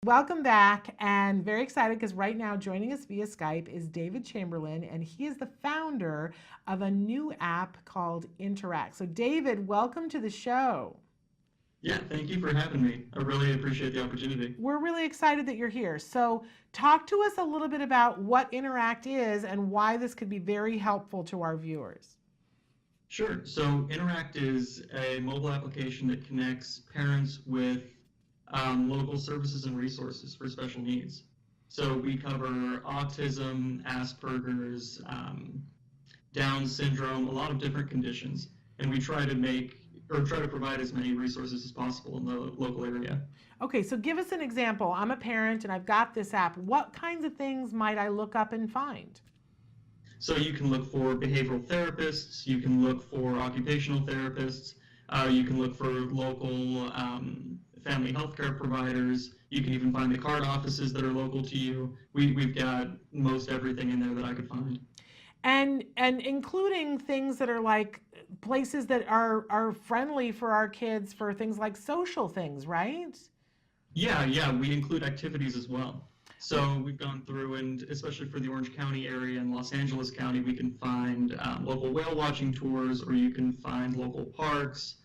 Welcome back, and very excited because right now joining us via Skype is David Chamberlain, and he is the founder of a new app called Interact. So, David, welcome to the show. Yeah, thank you for having me. I really appreciate the opportunity. We're really excited that you're here. So, talk to us a little bit about what Interact is and why this could be very helpful to our viewers. Sure. So Interact is a mobile application that connects parents with local services and resources for special needs. So we cover autism, Asperger's, Down syndrome, a lot of different conditions, and we try to provide as many resources as possible in the local area. Okay, so give us an example. I'm a parent and I've got this app. What kinds of things might I look up and find? So you can look for behavioral therapists, you can look for occupational therapists, you can look for local family healthcare providers. You can even find the card offices that are local to you. We've got most everything in there that I could find. And including things that are like places that are friendly for our kids for things like social things, right? Yeah, we include activities as well. So we've gone through, and especially for the Orange County area and Los Angeles County, we can find local whale watching tours, or you can find local parks,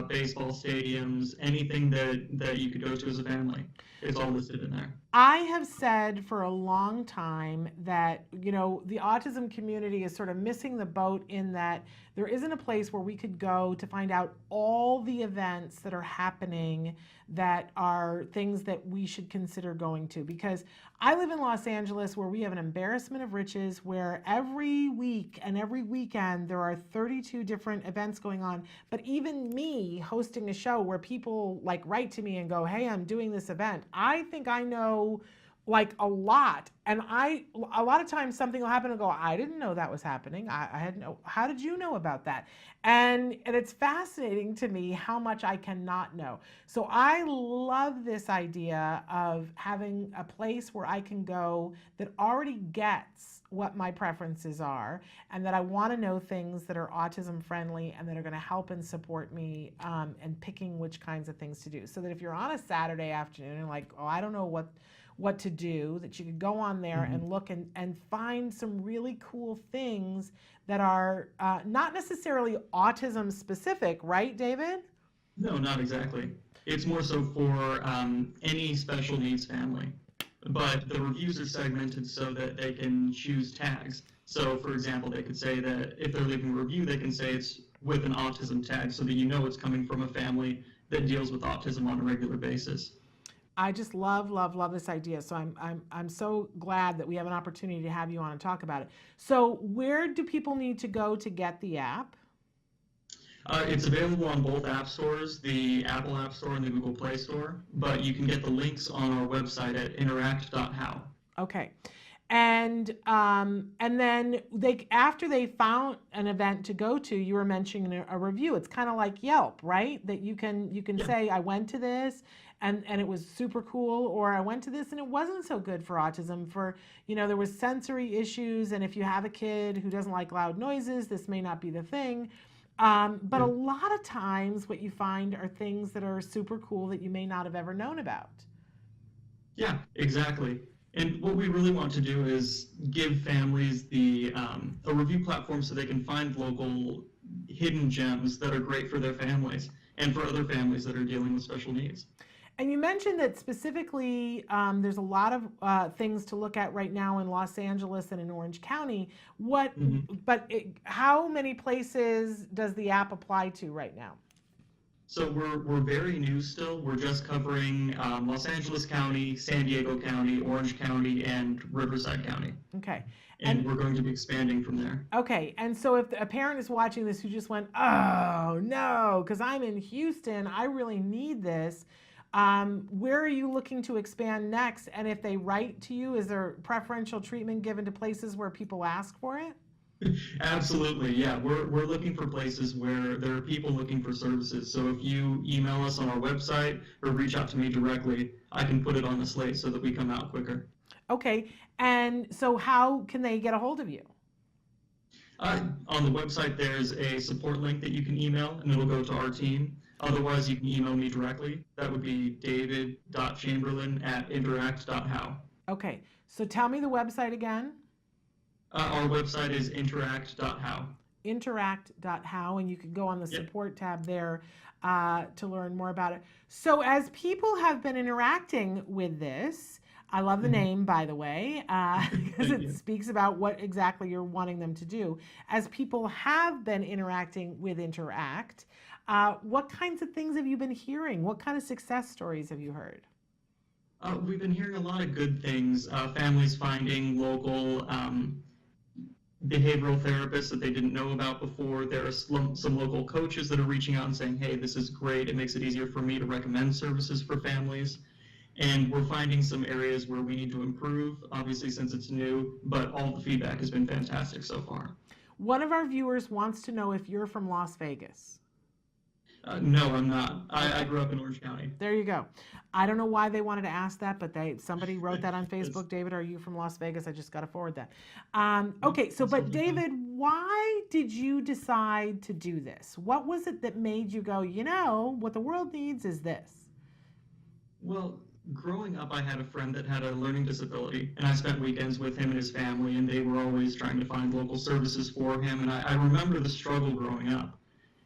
baseball stadiums, anything that you could go to as a family. It's all listed in there. I have said for a long time that, the autism community is sort of missing the boat in that there isn't a place where we could go to find out all the events that are happening that are things that we should consider going to. Because I live in Los Angeles where we have an embarrassment of riches where every week and every weekend there are 32 different events going on. But even me hosting a show where people like write to me and go, hey, I'm doing this event, I think I know like a lot. And a lot of times something will happen and go, I didn't know that was happening. I had no, how did you know about that? And it's fascinating to me how much I cannot know. So I love this idea of having a place where I can go that already gets what my preferences are and that I want to know things that are autism friendly and that are going to help and support me and picking which kinds of things to do. So that if you're on a Saturday afternoon and like, oh, I don't know what to do, that you could go on there Mm-hmm. and look and find some really cool things that are not necessarily autism specific, right, David? No, not exactly. It's more so for any special needs family. But the reviews are segmented so that they can choose tags. So, for example, they could say that if they're leaving a review, they can say it's with an autism tag so that you know it's coming from a family that deals with autism on a regular basis. I just love, love, love this idea. So I'm so glad that we have an opportunity to have you on and talk about it. So where do people need to go to get the app? It's available on both app stores, the Apple App Store and the Google Play Store, but you can get the links on our website at interact.how. Okay. And then they after they found an event to go to, you were mentioning a review. It's kind of like Yelp, right? That you can Yeah. say I went to this and it was super cool, or I went to this and it wasn't so good for autism. For there was sensory issues, and if you have a kid who doesn't like loud noises, this may not be the thing. But a Yeah. lot of times, what you find are things that are super cool that you may not have ever known about. Yeah, exactly. And what we really want to do is give families a review platform so they can find local hidden gems that are great for their families and for other families that are dealing with special needs. And you mentioned that specifically there's a lot of things to look at right now in Los Angeles and in Orange County. Mhm. How many places does the app apply to right now? So we're very new still. We're just covering Los Angeles County, San Diego County, Orange County, and Riverside County. Okay. And And we're going to be expanding from there. okay, and so if a parent is watching this who just went, oh no, because I'm in Houston, I really need this. Where are you looking to expand next? And if they write to you, is there preferential treatment given to places where people ask for it? Absolutely, yeah. We're looking for places where there are people looking for services. So if you email us on our website or reach out to me directly, I can put it on the slate so that we come out quicker. Okay, and so how can they get a hold of you? On the website, there's a support link that you can email, and it'll go to our team. Otherwise, you can email me directly. That would be david.chamberlain@interact.how. Okay, so tell me the website again. Our website is interact.how. Interact.how, and you can go on the Yep. support tab there to learn more about it. So, as people have been interacting with this, I love the Mhm. name, by the way, because Thank it you. speaks about what exactly you're wanting them to do. As people have been interacting with Interact, what kinds of things have you been hearing? What kind of success stories have you heard? We've been hearing a lot of good things. Families finding local behavioral therapists that they didn't know about before. There are some local coaches that are reaching out and saying, hey, this is great. It makes it easier for me to recommend services for families. And we're finding some areas where we need to improve, obviously, since it's new, but all the feedback has been fantastic so far. One of our viewers wants to know if you're from Las Vegas. No, I'm not. I Okay. grew up in Orange County. There you go. I don't know why they wanted to ask that, but somebody wrote that on It's, Facebook. David, are you from Las Vegas? I just got to forward that. no, Okay, so it's but totally fine. David, why did you decide to do this? What was it that made you go, what the world needs is this? Well, growing up, I had a friend that had a learning disability, and I spent weekends with him and his family, and they were always trying to find local services for him. And I remember the struggle growing up.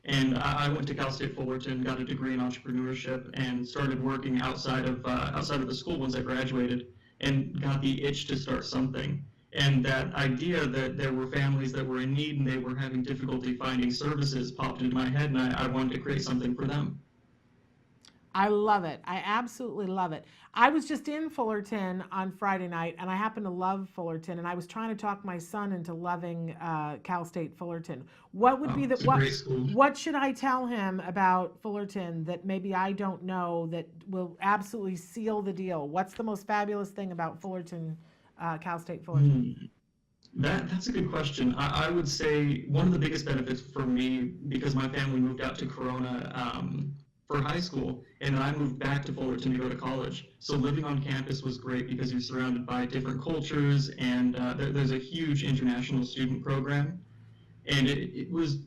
And I went to Cal State Fullerton, got a degree in entrepreneurship, and started working outside of the school once I graduated, and got the itch to start something. And that idea that there were families that were in need and they were having difficulty finding services popped into my head, and I wanted to create something for them. I love it. I absolutely love it. I was just in Fullerton on Friday night, and I happen to love Fullerton, and I was trying to talk my son into loving Cal State Fullerton. What would be Oh, the it's a great school. what should I tell him about Fullerton that maybe I don't know that will absolutely seal the deal? What's the most fabulous thing about Fullerton, Cal State Fullerton? Hmm. That's a good question. I would say one of the biggest benefits for me, because my family moved out to Corona for high school, and then I moved back to Fullerton to go to college. So living on campus was great because you're surrounded by different cultures, and there's a huge international student program. And it was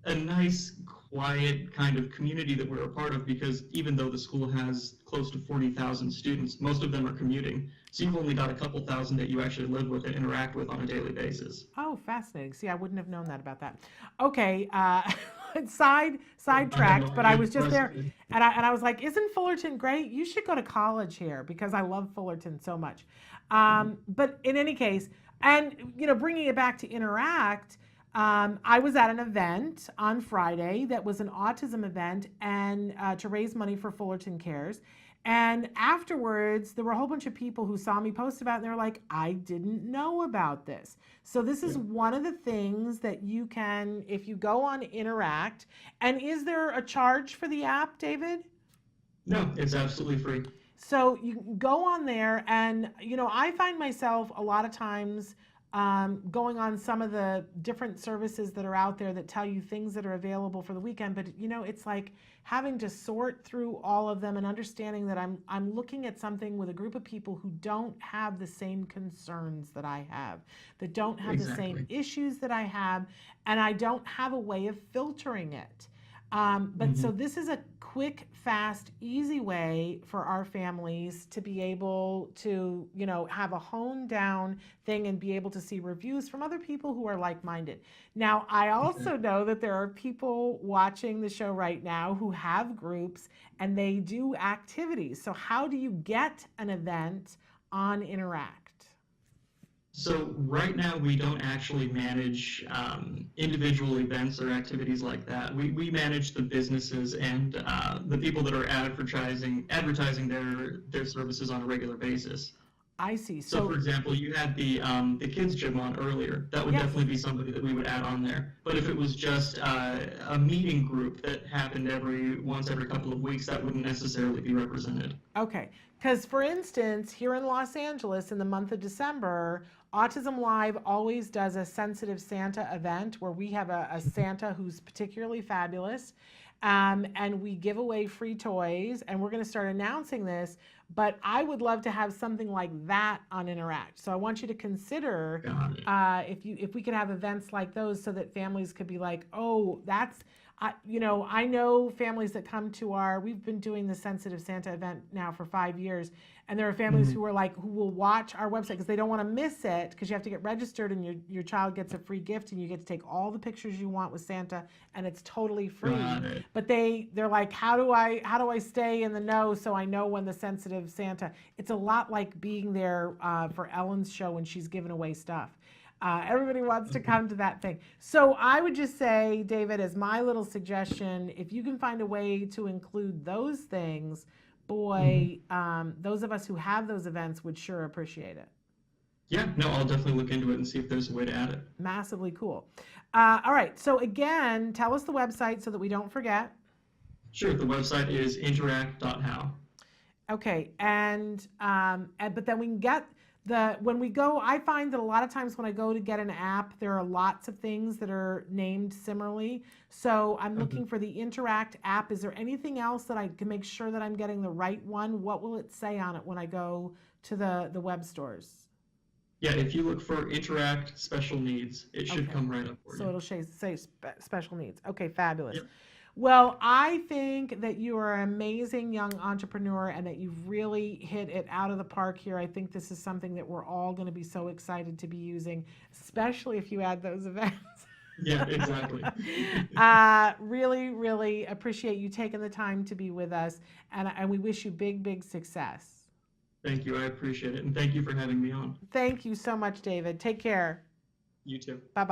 a nice, quiet kind of community that we're a part of because even though the school has close to 40,000 students, most of them are commuting. So you've only got a couple thousand that you actually live with and interact with on a daily basis. Oh, fascinating. See, I wouldn't have known that about that. Okay, I have no sidetracked, but I idea was the just there, question. and I was like, "Isn't Fullerton great? You should go to college here because I love Fullerton so much." But in any case, and bringing it back to Interact, I was at an event on Friday that was an autism event and to raise money for Fullerton Cares. And afterwards, there were a whole bunch of people who saw me post about it, and they're like, I didn't know about this. So, this is Yeah. one of the things that you can, if you go on Interact. And is there a charge for the app, David? No, it's absolutely free. So you can go on there, and I find myself a lot of times going on some of the different services that are out there that tell you things that are available for the weekend. But it's like having to sort through all of them and understanding that I'm looking at something with a group of people who don't have the same concerns that I have, that don't have the same Exactly. issues that I have, and I don't have a way of filtering it. But so Hmm. this is a quick, fast, easy way for our families to be able to, have a honed down thing and be able to see reviews from other people who are like minded. Now, I also know that there are people watching the show right now who have groups and they do activities. So, how do you get an event on Interact? So right now we don't actually manage individual events or activities like that. We manage the businesses and the people that are advertising their services on a regular basis. I see. So for So, example, you had the kids gym on earlier. That would yes. definitely be somebody that we would add on there. But if it was just a meeting group that happened once every couple of weeks, that wouldn't necessarily be represented. Okay, because for instance, here in Los Angeles in the month of December, Autism Live always does a Sensitive Santa event where we have a Santa who's particularly fabulous. And we give away free toys, and we're going to start announcing this. But I would love to have something like that on Interact. So I want you to consider Got it. if we could have events like those, so that families could be like, oh, that's. I know families that come to we've been doing the Sensitive Santa event now for 5 years, and there are families Mhm. who will watch our website because they don't want to miss it, because you have to get registered and your child gets a free gift and you get to take all the pictures you want with Santa, and it's totally free. Got it. But they're like, how do I stay in the know so I know when the Sensitive Santa? It's a lot like being there for Ellen's show when she's giving away stuff. Everybody wants to come to that thing. So I would just say, David, as my little suggestion, if you can find a way to include those things, boy, those of us who have those events would sure appreciate it. Yeah, no, I'll definitely look into it and see if there's a way to add it. Massively cool. All right. So again, tell us the website so that we don't forget. Sure, the website is interact.how. Okay. But then we can get when we go, I find that a lot of times when I go to get an app, there are lots of things that are named similarly. So I'm looking for the Interact app. Is there anything else that I can make sure that I'm getting the right one? What will it say on it when I go to the web stores? Yeah, if you look for Interact Special Needs, it should come right up for you. So it'll say special needs. Okay, fabulous. Yep. Well, I think that you are an amazing young entrepreneur and that you've really hit it out of the park here. I think this is something that we're all going to be so excited to be using, especially if you add those events. Yeah, exactly. Really, really appreciate you taking the time to be with us, and we wish you big, big success. Thank you. I appreciate it. And thank you for having me on. Thank you so much, David. Take care. You too. Bye-bye.